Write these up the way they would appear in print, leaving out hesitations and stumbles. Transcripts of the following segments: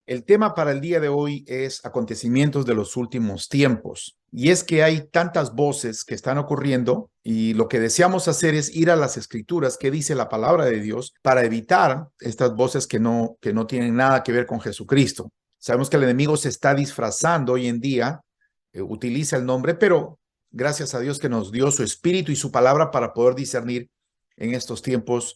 El tema para el día de hoy es acontecimientos de los últimos tiempos. Y es que hay tantas voces que están ocurriendo y lo que deseamos hacer es ir a las escrituras, que dice la palabra de Dios, para evitar estas voces que no tienen nada que ver con Jesucristo. Sabemos que el enemigo se está disfrazando hoy en día, utiliza el nombre, pero gracias a Dios que nos dio su espíritu y su palabra para poder discernir en estos tiempos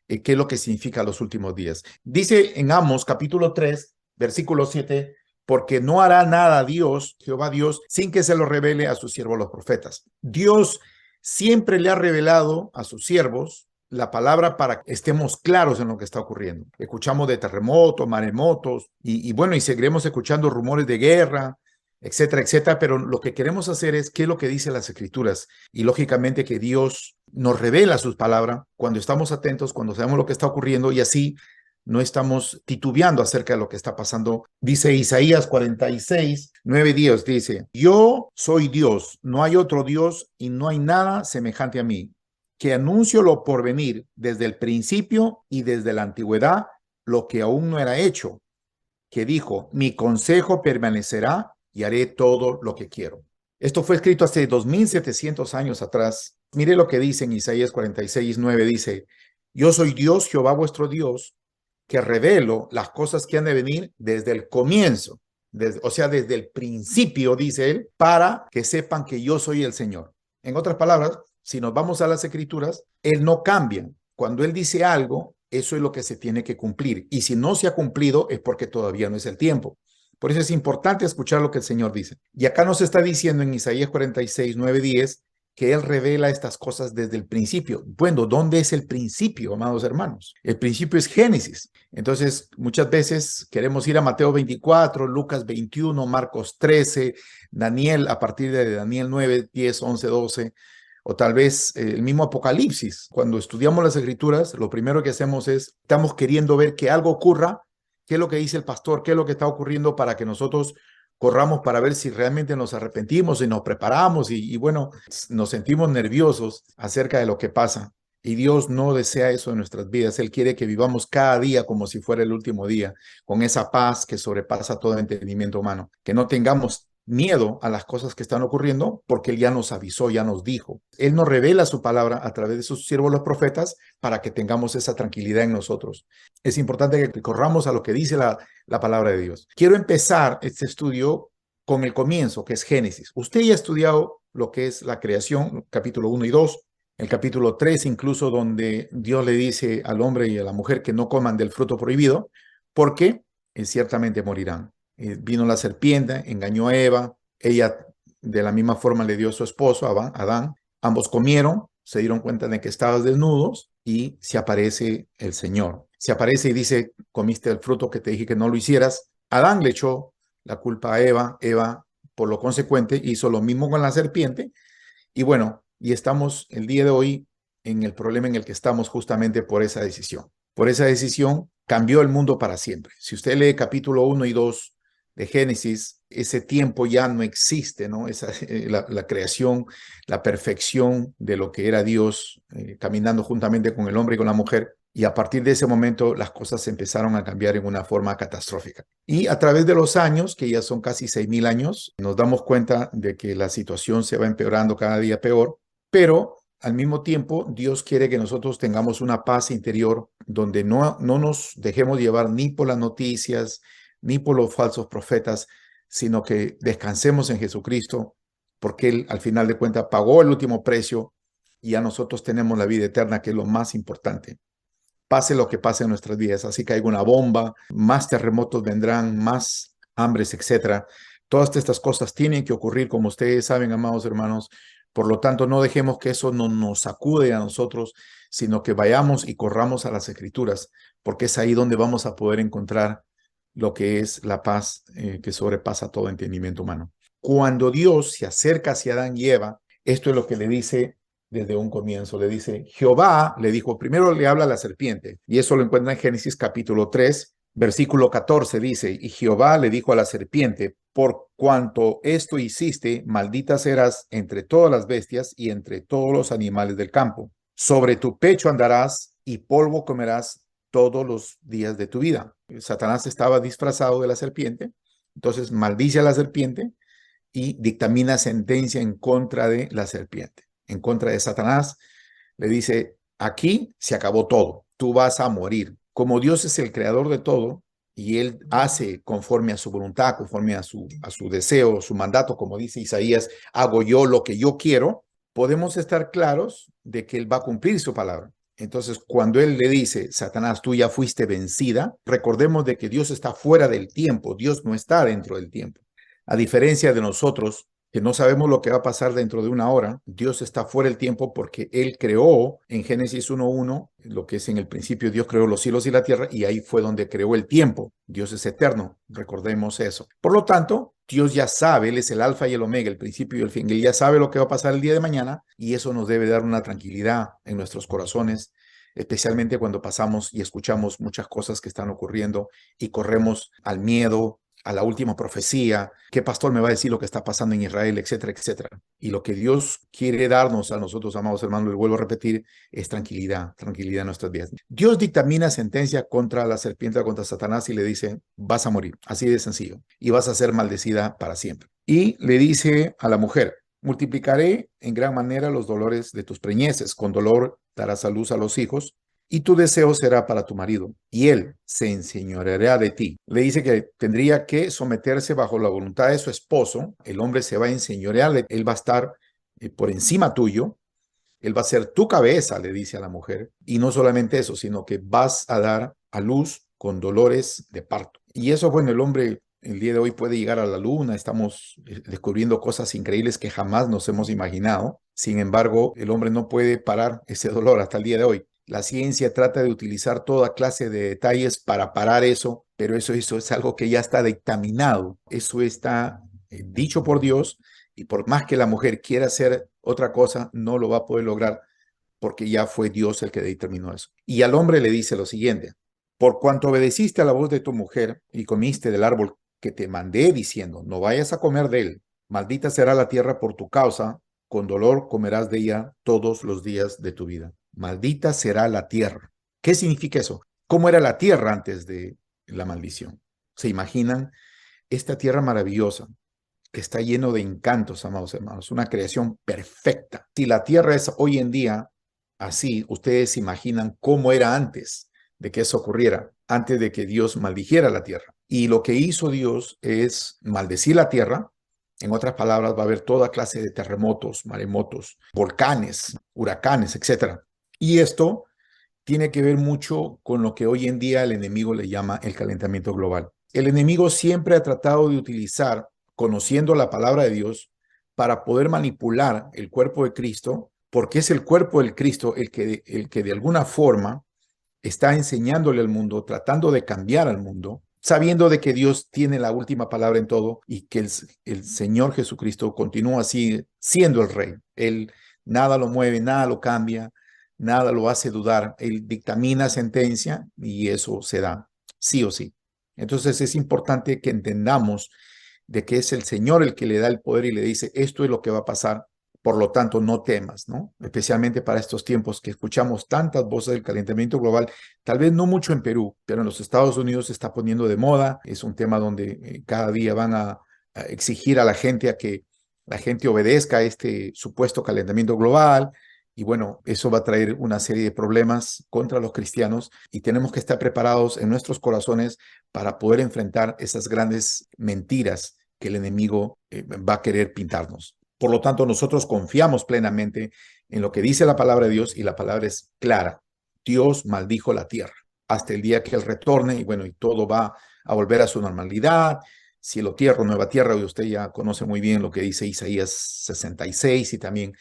qué es lo que significa los últimos días. Dice en Amos capítulo 3, versículo 7, porque no hará nada Dios, Jehová Dios, sin que se lo revele a sus siervos los profetas. Dios siempre le ha revelado a sus siervos la palabra para que estemos claros en lo que está ocurriendo. Escuchamos de terremotos, maremotos y bueno, y seguiremos escuchando rumores de guerra, etcétera, etcétera, pero lo que queremos hacer es qué es lo que dicen las escrituras y lógicamente que Dios nos revela sus palabras cuando estamos atentos, cuando sabemos lo que está ocurriendo y así no estamos titubeando acerca de lo que está pasando. Dice Isaías 46, 9, 10, dice, yo soy Dios, no hay otro Dios y no hay nada semejante a mí, que anuncio lo por venir desde el principio y desde la antigüedad, lo que aún no era hecho, que dijo, mi consejo permanecerá y haré todo lo que quiero. Esto fue escrito hace 2700 años atrás. Mire lo que dice en Isaías 46, 9, dice, yo soy Dios, Jehová vuestro Dios, que revelo las cosas que han de venir desde el comienzo, o sea, desde el principio, dice él, para que sepan que yo soy el Señor. En otras palabras, si nos vamos a las escrituras, él no cambia. Cuando él dice algo, eso es lo que se tiene que cumplir. Y si no se ha cumplido, es porque todavía no es el tiempo. Por eso es importante escuchar lo que el Señor dice. Y acá nos está diciendo en Isaías 46, 9, 10, que Él revela estas cosas desde el principio. Bueno, ¿dónde es el principio, amados hermanos? El principio es Génesis. Entonces, muchas veces queremos ir a Mateo 24, Lucas 21, Marcos 13, Daniel, a partir de Daniel 9, 10, 11, 12, o tal vez el mismo Apocalipsis. Cuando estudiamos las escrituras, lo primero que hacemos es, estamos queriendo ver que algo ocurra, qué es lo que dice el pastor, qué es lo que está ocurriendo para que nosotros corramos para ver si realmente nos arrepentimos y nos preparamos y bueno, nos sentimos nerviosos acerca de lo que pasa. Y Dios no desea eso en nuestras vidas. Él quiere que vivamos cada día como si fuera el último día, con esa paz que sobrepasa todo entendimiento humano. Que no tengamos miedo a las cosas que están ocurriendo porque Él ya nos avisó, ya nos dijo. Él nos revela su palabra a través de sus siervos los profetas para que tengamos esa tranquilidad en nosotros. Es importante que corramos a lo que dice la palabra de Dios. Quiero empezar este estudio con el comienzo, que es Génesis. Usted ya ha estudiado lo que es la creación, capítulo 1 y 2, el capítulo 3 incluso, donde Dios le dice al hombre y a la mujer que no coman del fruto prohibido, porque ciertamente morirán. Vino la serpiente, engañó a Eva, ella de la misma forma le dio a su esposo, Adán, ambos comieron, se dieron cuenta de que estaban desnudos y se aparece el Señor. Se aparece y dice, comiste el fruto que te dije que no lo hicieras. Adán le echó la culpa a Eva, Eva por lo consecuente hizo lo mismo con la serpiente y bueno, y estamos el día de hoy en el problema en el que estamos justamente por esa decisión. Por esa decisión cambió el mundo para siempre. Si usted lee capítulo 1 y 2 de Génesis, ese tiempo ya no existe, ¿no? La creación, la perfección de lo que era Dios caminando juntamente con el hombre y con la mujer. Y a partir de ese momento las cosas empezaron a cambiar en una forma catastrófica. Y a través de los años, que ya son casi 6,000 años, nos damos cuenta de que la situación se va empeorando cada día peor, pero al mismo tiempo Dios quiere que nosotros tengamos una paz interior donde no nos dejemos llevar ni por las noticias, ni por los falsos profetas, sino que descansemos en Jesucristo, porque Él al final de cuentas pagó el último precio y ya nosotros tenemos la vida eterna, que es lo más importante. Pase lo que pase en nuestras vidas, así caiga una bomba, más terremotos vendrán, más hambres, etcétera. Todas estas cosas tienen que ocurrir, como ustedes saben, amados hermanos. Por lo tanto, no dejemos que eso no nos sacude a nosotros, sino que vayamos y corramos a las escrituras, porque es ahí donde vamos a poder encontrar lo que es la paz que sobrepasa todo entendimiento humano. Cuando Dios se acerca hacia Adán y Eva, esto es lo que le dice desde un comienzo. Le dice, Jehová le dijo, primero le habla a la serpiente, y eso lo encuentra en Génesis capítulo 3, versículo 14, dice, y Jehová le dijo a la serpiente, por cuanto esto hiciste, maldita serás entre todas las bestias y entre todos los animales del campo. Sobre tu pecho andarás y polvo comerás todos los días de tu vida. Satanás estaba disfrazado de la serpiente, entonces maldice a la serpiente y dictamina sentencia en contra de la serpiente, en contra de Satanás. Le dice, aquí se acabó todo, tú vas a morir. Como Dios es el creador de todo y Él hace conforme a su voluntad, conforme a su deseo, su mandato, como dice Isaías, hago yo lo que yo quiero, podemos estar claros de que Él va a cumplir su palabra. Entonces, cuando Él le dice, Satanás, tú ya fuiste vencida, recordemos de que Dios está fuera del tiempo, Dios no está dentro del tiempo. A diferencia de nosotros, que no sabemos lo que va a pasar dentro de una hora, Dios está fuera del tiempo porque Él creó en Génesis 1:1, lo que es en el principio, Dios creó los cielos y la tierra, y ahí fue donde creó el tiempo. Dios es eterno, recordemos eso. Por lo tanto, Dios ya sabe, Él es el alfa y el omega, el principio y el fin. Él ya sabe lo que va a pasar el día de mañana, y eso nos debe dar una tranquilidad en nuestros corazones, especialmente cuando pasamos y escuchamos muchas cosas que están ocurriendo y corremos al miedo, a la última profecía, qué pastor me va a decir lo que está pasando en Israel, etcétera, etcétera. Y lo que Dios quiere darnos a nosotros, amados hermanos, le vuelvo a repetir, es tranquilidad, tranquilidad en nuestras vidas. Dios dictamina sentencia contra la serpiente, contra Satanás, y le dice, vas a morir, así de sencillo, y vas a ser maldecida para siempre. Y le dice a la mujer, multiplicaré en gran manera los dolores de tus preñeces, con dolor darás a luz a los hijos, y tu deseo será para tu marido, y él se enseñoreará de ti. Le dice que tendría que someterse bajo la voluntad de su esposo. El hombre se va a enseñorear, él va a estar por encima tuyo, él va a ser tu cabeza, le dice a la mujer. Y no solamente eso, sino que vas a dar a luz con dolores de parto. Y eso, bueno, el hombre el día de hoy puede llegar a la luna, estamos descubriendo cosas increíbles que jamás nos hemos imaginado. Sin embargo, el hombre no puede parar ese dolor hasta el día de hoy. La ciencia trata de utilizar toda clase de detalles para parar eso, pero eso es algo que ya está dictaminado. Eso está dicho por Dios, y por más que la mujer quiera hacer otra cosa, no lo va a poder lograr porque ya fue Dios el que determinó eso. Y al hombre le dice lo siguiente, por cuanto obedeciste a la voz de tu mujer y comiste del árbol que te mandé diciendo, no vayas a comer de él, maldita será la tierra por tu causa, con dolor comerás de ella todos los días de tu vida. Maldita será la tierra. ¿Qué significa eso? ¿Cómo era la tierra antes de la maldición? ¿Se imaginan esta tierra maravillosa que está lleno de encantos, amados hermanos? Una creación perfecta. Si la tierra es hoy en día así, ustedes se imaginan cómo era antes de que eso ocurriera, antes de que Dios maldijera la tierra. Y lo que hizo Dios es maldecir la tierra. En otras palabras, va a haber toda clase de terremotos, maremotos, volcanes, huracanes, etcétera. Y esto tiene que ver mucho con lo que hoy en día el enemigo le llama el calentamiento global. El enemigo siempre ha tratado de utilizar, conociendo la palabra de Dios, para poder manipular el cuerpo de Cristo, porque es el cuerpo del Cristo el que de alguna forma está enseñándole al mundo, tratando de cambiar al mundo, sabiendo de que Dios tiene la última palabra en todo y que el Señor Jesucristo continúa así siendo el Rey. Él nada lo mueve, nada lo cambia, nada lo hace dudar. Él dictamina sentencia y eso se da, sí o sí. Entonces es importante que entendamos de que es el Señor el que le da el poder y le dice, esto es lo que va a pasar, por lo tanto no temas, ¿no? Especialmente para estos tiempos que escuchamos tantas voces del calentamiento global, tal vez no mucho en Perú, pero en los Estados Unidos se está poniendo de moda, es un tema donde cada día van a exigir a la gente a que la gente obedezca a este supuesto calentamiento global. Y bueno, eso va a traer una serie de problemas contra los cristianos y tenemos que estar preparados en nuestros corazones para poder enfrentar esas grandes mentiras que el enemigo va a querer pintarnos. Por lo tanto, nosotros confiamos plenamente en lo que dice la palabra de Dios y la palabra es clara. Dios maldijo la tierra hasta el día que Él retorne y bueno, y todo va a volver a su normalidad. Cielo, tierra, nueva tierra, y usted ya conoce muy bien lo que dice Isaías 66 y también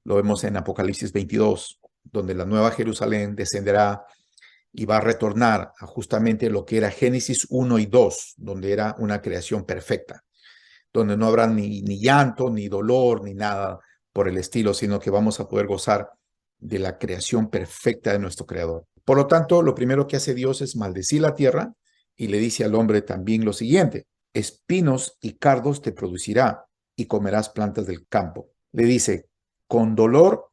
lo vemos en Apocalipsis 22, donde la nueva Jerusalén descenderá y va a retornar a justamente lo que era Génesis 1 y 2, donde era una creación perfecta, donde no habrá ni llanto, ni dolor, ni nada por el estilo, sino que vamos a poder gozar de la creación perfecta de nuestro Creador. Por lo tanto, lo primero que hace Dios es maldecir la tierra y le dice al hombre también lo siguiente, espinos y cardos te producirá y comerás plantas del campo. Le dice, con dolor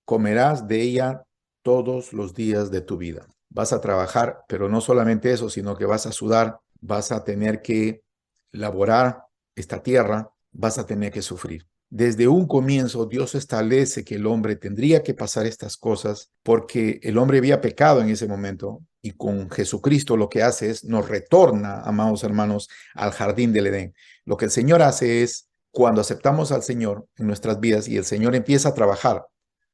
comerás de ella todos los días de tu vida. Vas a trabajar, pero no solamente eso, sino que vas a sudar, vas a tener que laborar esta tierra, vas a tener que sufrir. Desde un comienzo, Dios establece que el hombre tendría que pasar estas cosas porque el hombre había pecado en ese momento y con Jesucristo lo que hace es nos retorna, amados hermanos, al jardín del Edén. Lo que el Señor hace es cuando aceptamos al Señor en nuestras vidas y el Señor empieza a trabajar,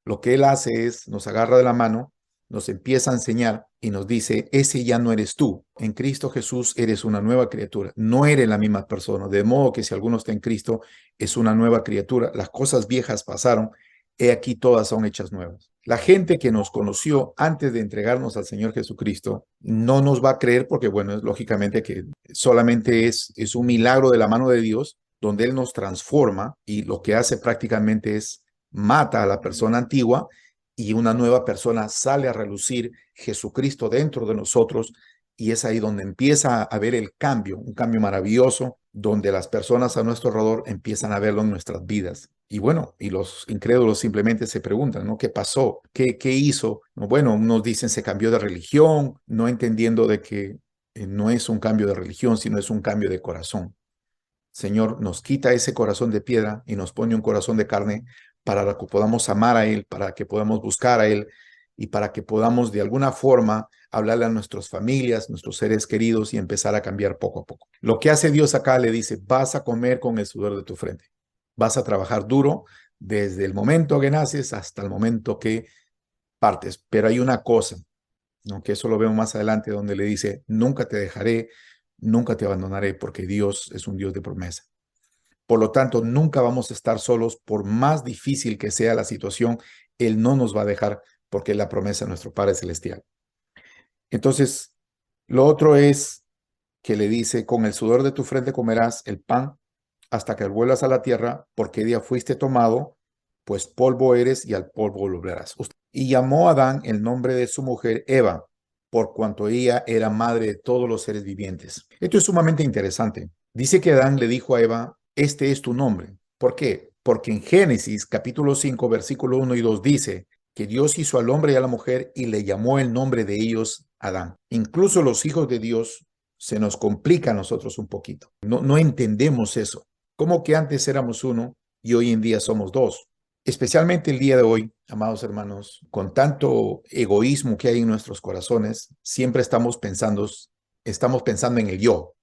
lo que Él hace es nos agarra de la mano, nos empieza a enseñar y nos dice, ese ya no eres tú. En Cristo Jesús eres una nueva criatura. No eres la misma persona. De modo que si alguno está en Cristo, es una nueva criatura. Las cosas viejas pasaron. He aquí todas son hechas nuevas. La gente que nos conoció antes de entregarnos al Señor Jesucristo no nos va a creer porque, bueno, es lógicamente que solamente es un milagro de la mano de Dios donde Él nos transforma y lo que hace prácticamente es mata a la persona antigua y una nueva persona sale a relucir Jesucristo dentro de nosotros y es ahí donde empieza a ver el cambio, un cambio maravilloso, donde las personas a nuestro alrededor empiezan a verlo en nuestras vidas. Y bueno, y los incrédulos simplemente se preguntan, ¿no? ¿Qué pasó? ¿Qué hizo? Bueno, unos dicen se cambió de religión, no entendiendo de que no es un cambio de religión, sino es un cambio de corazón. Señor, nos quita ese corazón de piedra y nos pone un corazón de carne para que podamos amar a Él, para que podamos buscar a Él y para que podamos de alguna forma hablarle a nuestras familias, nuestros seres queridos y empezar a cambiar poco a poco. Lo que hace Dios acá le dice, vas a comer con el sudor de tu frente, vas a trabajar duro desde el momento que naces hasta el momento que partes, pero hay una cosa, ¿no? Que eso lo vemos más adelante donde le dice, nunca te dejaré, nunca te abandonaré, porque Dios es un Dios de promesa. Por lo tanto, nunca vamos a estar solos, por más difícil que sea la situación, Él no nos va a dejar porque es la promesa de nuestro Padre Celestial. Entonces, lo otro es que le dice, con el sudor de tu frente comerás el pan hasta que vuelvas a la tierra, porque día fuiste tomado, pues polvo eres y al polvo volverás. Y llamó a Adán el nombre de su mujer Eva, por cuanto ella era madre de todos los seres vivientes. Esto es sumamente interesante. Dice que Adán le dijo a Eva, este es tu nombre. ¿Por qué? Porque en Génesis capítulo 5, versículo 1 y 2 dice que Dios hizo al hombre y a la mujer y le llamó el nombre de ellos Adán. Incluso los hijos de Dios se nos complica a nosotros un poquito. No entendemos eso. ¿Cómo que antes éramos uno y hoy en día somos dos? Especialmente el día de hoy, amados hermanos, con tanto egoísmo que hay en nuestros corazones, siempre estamos pensando en el yo.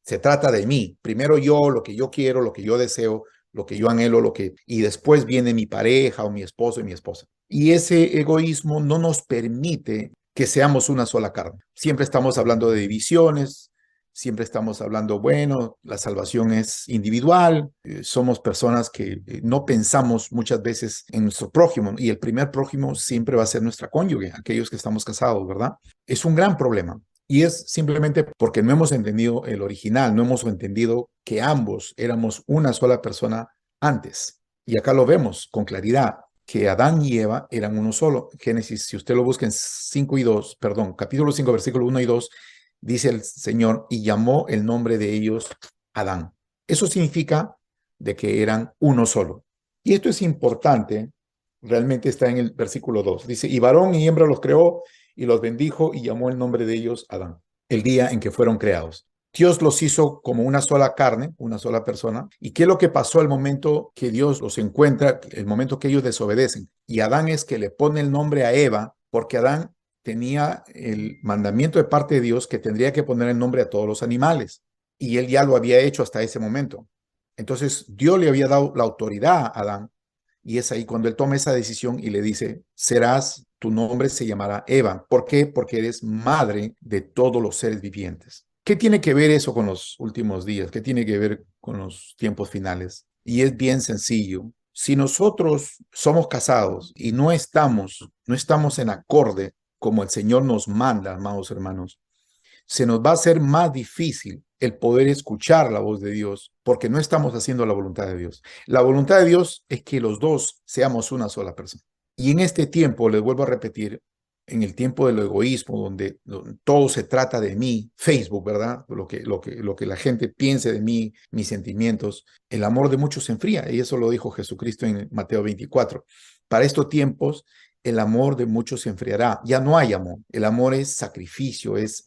Se trata de mí. Primero yo, lo que yo quiero, lo que yo deseo, lo que yo anhelo, y después viene mi pareja o mi esposo y mi esposa. Y ese egoísmo no nos permite que seamos una sola carne. Siempre estamos hablando de divisiones, siempre estamos hablando, bueno, la salvación es individual, somos personas que no pensamos muchas veces en nuestro prójimo y el primer prójimo siempre va a ser nuestra cónyuge, aquellos que estamos casados, ¿verdad? Es un gran problema. Y es simplemente porque no hemos entendido el original, no hemos entendido que ambos éramos una sola persona antes. Y acá lo vemos con claridad, que Adán y Eva eran uno solo. Génesis, si usted lo busca en 5 y 2, perdón, capítulo 5, versículo 1 y 2, dice el Señor, y llamó el nombre de ellos Adán. Eso significa de que eran uno solo. Y esto es importante, realmente está en el versículo 2. Dice, y varón y hembra los creó y los bendijo y llamó el nombre de ellos Adán, el día en que fueron creados. Dios los hizo como una sola carne, una sola persona. ¿Y qué es lo que pasó al momento que Dios los encuentra, el momento que ellos desobedecen? Y Adán es que le pone el nombre a Eva, porque Adán tenía el mandamiento de parte de Dios que tendría que poner el nombre a todos los animales. Y él ya lo había hecho hasta ese momento. Entonces Dios le había dado la autoridad a Adán. Y es ahí cuando él toma esa decisión y le dice, tu nombre se llamará Eva. ¿Por qué? Porque eres madre de todos los seres vivientes. ¿Qué tiene que ver eso con los últimos días? ¿Qué tiene que ver con los tiempos finales? Y es bien sencillo. Si nosotros somos casados y no estamos en acorde como el Señor nos manda, amados hermanos, se nos va a hacer más difícil el poder escuchar la voz de Dios porque no estamos haciendo la voluntad de Dios. La voluntad de Dios es que los dos seamos una sola persona. Y en este tiempo, les vuelvo a repetir, en el tiempo del egoísmo, donde todo se trata de mí, Facebook, ¿verdad? Lo que la gente piense de mí, mis sentimientos, el amor de muchos se enfría. Y eso lo dijo Jesucristo en Mateo 24. Para estos tiempos, el amor de muchos se enfriará. Ya no hay amor. El amor es sacrificio, es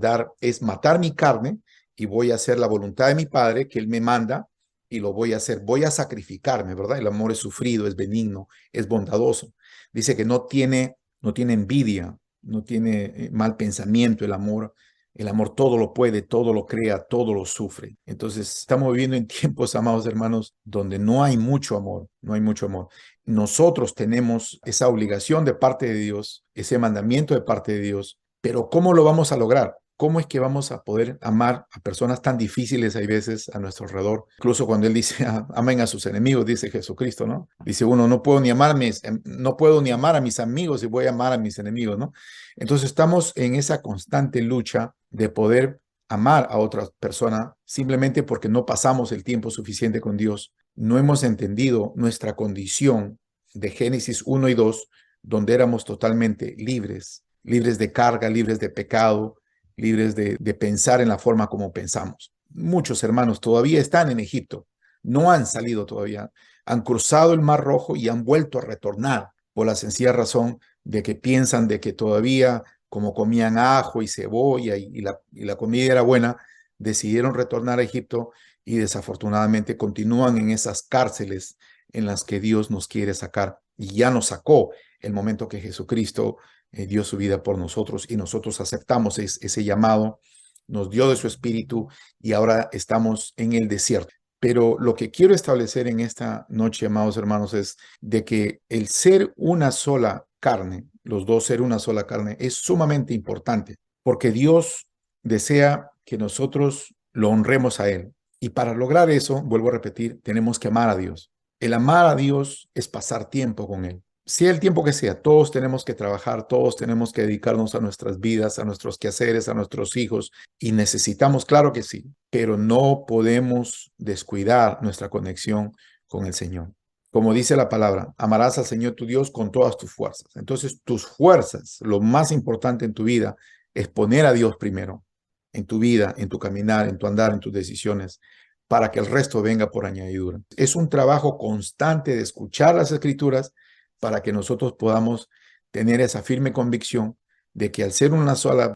matar mi carne y voy a hacer la voluntad de mi Padre que Él me manda y lo voy a hacer. Voy a sacrificarme, ¿verdad? El amor es sufrido, es benigno, es bondadoso. Dice que no tiene envidia, no tiene mal pensamiento el amor. El amor todo lo puede, todo lo crea, todo lo sufre. Entonces, estamos viviendo en tiempos, amados hermanos, donde no hay mucho amor, no hay mucho amor. Nosotros tenemos esa obligación de parte de Dios, ese mandamiento de parte de Dios, pero ¿cómo lo vamos a lograr? ¿Cómo es que vamos a poder amar a personas tan difíciles hay veces a nuestro alrededor? Incluso cuando Él dice, amen a sus enemigos, dice Jesucristo, ¿no? Dice uno, no puedo ni amar a mis amigos y voy a amar a mis enemigos, ¿no? Entonces estamos en esa constante lucha de poder amar a otra persona simplemente porque no pasamos el tiempo suficiente con Dios. No hemos entendido nuestra condición de Génesis 1 y 2, donde éramos totalmente libres, libres de carga, libres de pecado, libres de pensar en la forma como pensamos. Muchos hermanos todavía están en Egipto, no han salido todavía, han cruzado el Mar Rojo y han vuelto a retornar por la sencilla razón de que piensan de que todavía, como comían ajo y cebolla y la comida era buena, decidieron retornar a Egipto y desafortunadamente continúan en esas cárceles en las que Dios nos quiere sacar. Y ya nos sacó el momento que Jesucristo dio su vida por nosotros y nosotros aceptamos ese llamado, nos dio de su espíritu y ahora estamos en el desierto. Pero lo que quiero establecer en esta noche, amados hermanos, es de que el ser una sola carne, los dos ser una sola carne, es sumamente importante, porque Dios desea que nosotros lo honremos a Él. Y para lograr eso, vuelvo a repetir, tenemos que amar a Dios. El amar a Dios es pasar tiempo con Él. Sea el tiempo que sea, todos tenemos que trabajar, todos tenemos que dedicarnos a nuestras vidas, a nuestros quehaceres, a nuestros hijos, y necesitamos, claro que sí, pero no podemos descuidar nuestra conexión con el Señor. Como dice la palabra, amarás al Señor tu Dios con todas tus fuerzas. Entonces, tus fuerzas, lo más importante en tu vida, es poner a Dios primero en tu vida, en tu caminar, en tu andar, en tus decisiones, para que el resto venga por añadidura. Es un trabajo constante de escuchar las Escrituras para que nosotros podamos tener esa firme convicción de que al ser una sola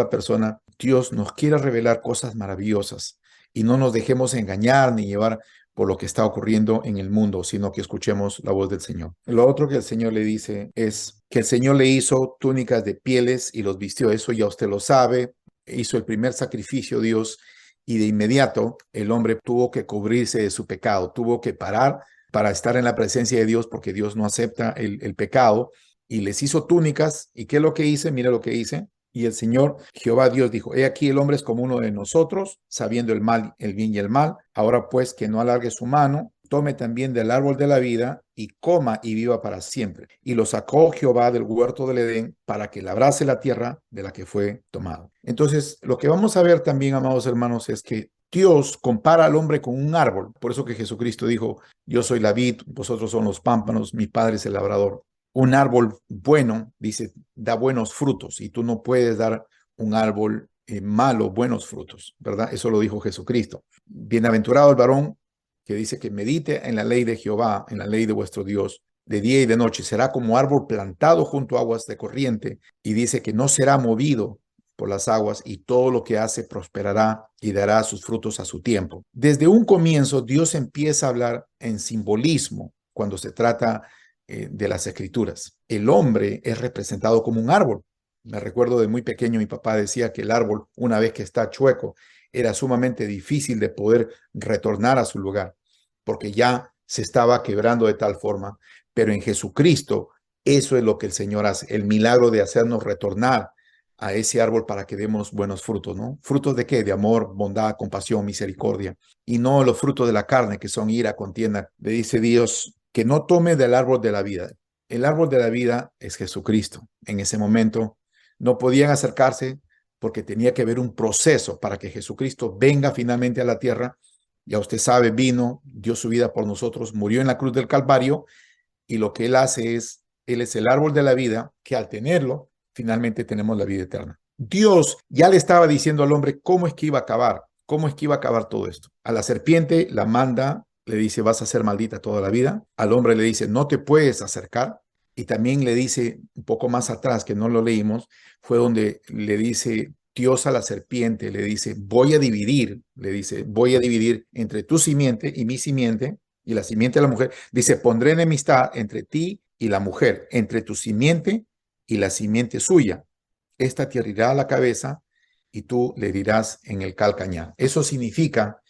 persona, Dios nos quiere revelar cosas maravillosas y no nos dejemos engañar ni llevar por lo que está ocurriendo en el mundo, sino que escuchemos la voz del Señor. Lo otro que el Señor le dice es que el Señor le hizo túnicas de pieles y los vistió. Eso ya usted lo sabe. Hizo el primer sacrificio Dios y de inmediato el hombre tuvo que cubrirse de su pecado, tuvo que parar para estar en la presencia de Dios porque Dios no acepta el pecado y les hizo túnicas. ¿Y qué es lo que hice? Mira lo que hice. Y el Señor, Jehová Dios, dijo, he aquí el hombre es como uno de nosotros, sabiendo el mal, el bien y el mal. Ahora pues que no alargue su mano, tome también del árbol de la vida y coma y viva para siempre. Y lo sacó Jehová del huerto del Edén para que labrase la tierra de la que fue tomado. Entonces, lo que vamos a ver también, amados hermanos, es que Dios compara al hombre con un árbol. Por eso que Jesucristo dijo, yo soy la vid, vosotros son los pámpanos, mi Padre es el labrador. Un árbol bueno, dice, da buenos frutos y tú no puedes dar un árbol malo buenos frutos, ¿verdad? Eso lo dijo Jesucristo. Bienaventurado el varón que dice que medite en la ley de Jehová, en la ley de vuestro Dios, de día y de noche. Será como árbol plantado junto a aguas de corriente y dice que no será movido por las aguas y todo lo que hace prosperará y dará sus frutos a su tiempo. Desde un comienzo, Dios empieza a hablar en simbolismo cuando se trata de las escrituras. El hombre es representado como un árbol. Me recuerdo de muy pequeño, mi papá decía que el árbol, una vez que está chueco, era sumamente difícil de poder retornar a su lugar, porque ya se estaba quebrando de tal forma. Pero en Jesucristo, eso es lo que el Señor hace, el milagro de hacernos retornar a ese árbol para que demos buenos frutos, ¿no? ¿Frutos de qué? De amor, bondad, compasión, misericordia. Y no los frutos de la carne, que son ira, contienda. Le dice Dios que no tome del árbol de la vida. El árbol de la vida es Jesucristo. En ese momento no podían acercarse porque tenía que haber un proceso para que Jesucristo venga finalmente a la tierra. Ya usted sabe, vino, dio su vida por nosotros, murió en la cruz del Calvario y lo que Él hace es, Él es el árbol de la vida que al tenerlo, finalmente tenemos la vida eterna. Dios ya le estaba diciendo al hombre cómo es que iba a acabar, cómo es que iba a acabar todo esto. A la serpiente la manda, le dice, vas a ser maldita toda la vida. Al hombre le dice, no te puedes acercar. Y también le dice, un poco más atrás, que no lo leímos, fue donde le dice Dios a la serpiente, le dice, voy a dividir entre tu simiente y mi simiente, y la simiente de la mujer. Dice, pondré enemistad entre ti y la mujer, entre tu simiente y la simiente suya. Esta te herirá la cabeza y tú le herirás en el calcañar. Eso significa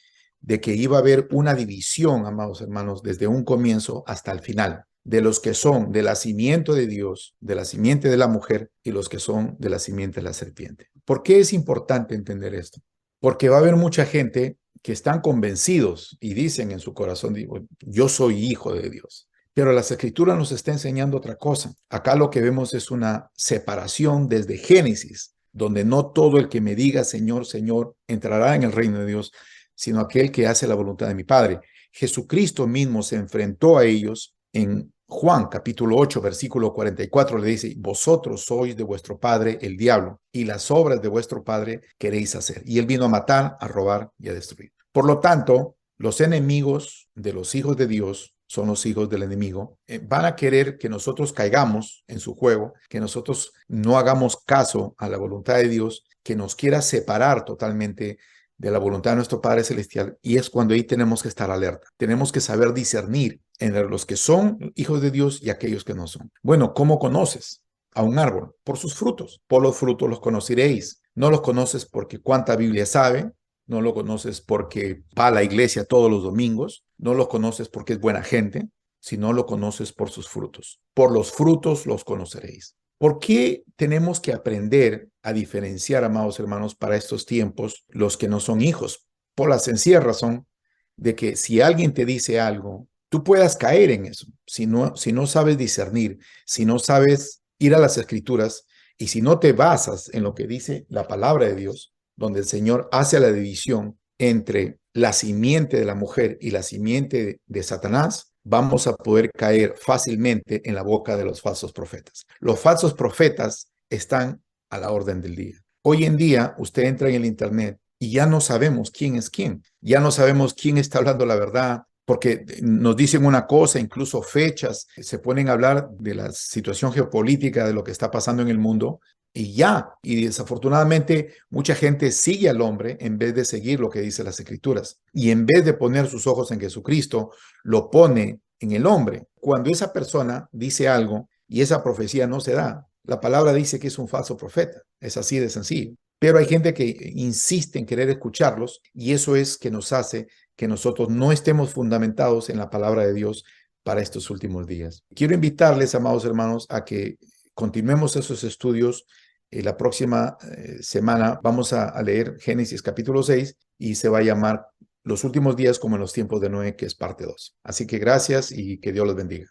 de que iba a haber una división, amados hermanos, desde un comienzo hasta el final, de los que son de la simiente de Dios, de la simiente de la mujer, y los que son de la simiente de la serpiente. ¿Por qué es importante entender esto? Porque va a haber mucha gente que están convencidos y dicen en su corazón, digo, yo soy hijo de Dios. Pero las escrituras nos está enseñando otra cosa. Acá lo que vemos es una separación desde Génesis, donde no todo el que me diga Señor, Señor, entrará en el reino de Dios, sino aquel que hace la voluntad de mi Padre. Jesucristo mismo se enfrentó a ellos en Juan capítulo 8, versículo 44, le dice, vosotros sois de vuestro padre el diablo, y las obras de vuestro padre queréis hacer. Y él vino a matar, a robar y a destruir. Por lo tanto, los enemigos de los hijos de Dios son los hijos del enemigo, van a querer que nosotros caigamos en su juego, que nosotros no hagamos caso a la voluntad de Dios, que nos quiera separar totalmente de la voluntad de nuestro Padre Celestial, y es cuando ahí tenemos que estar alerta. Tenemos que saber discernir entre los que son hijos de Dios y aquellos que no son. Bueno, ¿cómo conoces a un árbol? Por sus frutos. Por los frutos los conoceréis. No los conoces porque cuánta Biblia sabe, no lo conoces porque va a la iglesia todos los domingos, no lo conoces porque es buena gente, sino lo conoces por sus frutos. Por los frutos los conoceréis. ¿Por qué tenemos que aprender a diferenciar, amados hermanos, para estos tiempos, los que no son hijos? Por la sencilla razón de que si alguien te dice algo, tú puedas caer en eso. Si no sabes discernir, si no sabes ir a las escrituras y si no te basas en lo que dice la palabra de Dios, donde el Señor hace la división entre la simiente de la mujer y la simiente de Satanás, vamos a poder caer fácilmente en la boca de los falsos profetas. Los falsos profetas están a la orden del día. Hoy en día, usted entra en el internet y ya no sabemos quién es quién. Ya no sabemos quién está hablando la verdad, porque nos dicen una cosa, incluso fechas, se ponen a hablar de la situación geopolítica, de lo que está pasando en el mundo, y desafortunadamente mucha gente sigue al hombre en vez de seguir lo que dice las escrituras. Y en vez de poner sus ojos en Jesucristo, lo pone en el hombre. Cuando esa persona dice algo y esa profecía no se da, la palabra dice que es un falso profeta. Es así de sencillo. Pero hay gente que insiste en querer escucharlos y eso es que nos hace que nosotros no estemos fundamentados en la palabra de Dios para estos últimos días. Quiero invitarles, amados hermanos, a que continuemos esos estudios. La próxima semana vamos a leer Génesis capítulo 6 y se va a llamar Los últimos días como en los tiempos de Noé, que es parte 2. Así que gracias y que Dios los bendiga.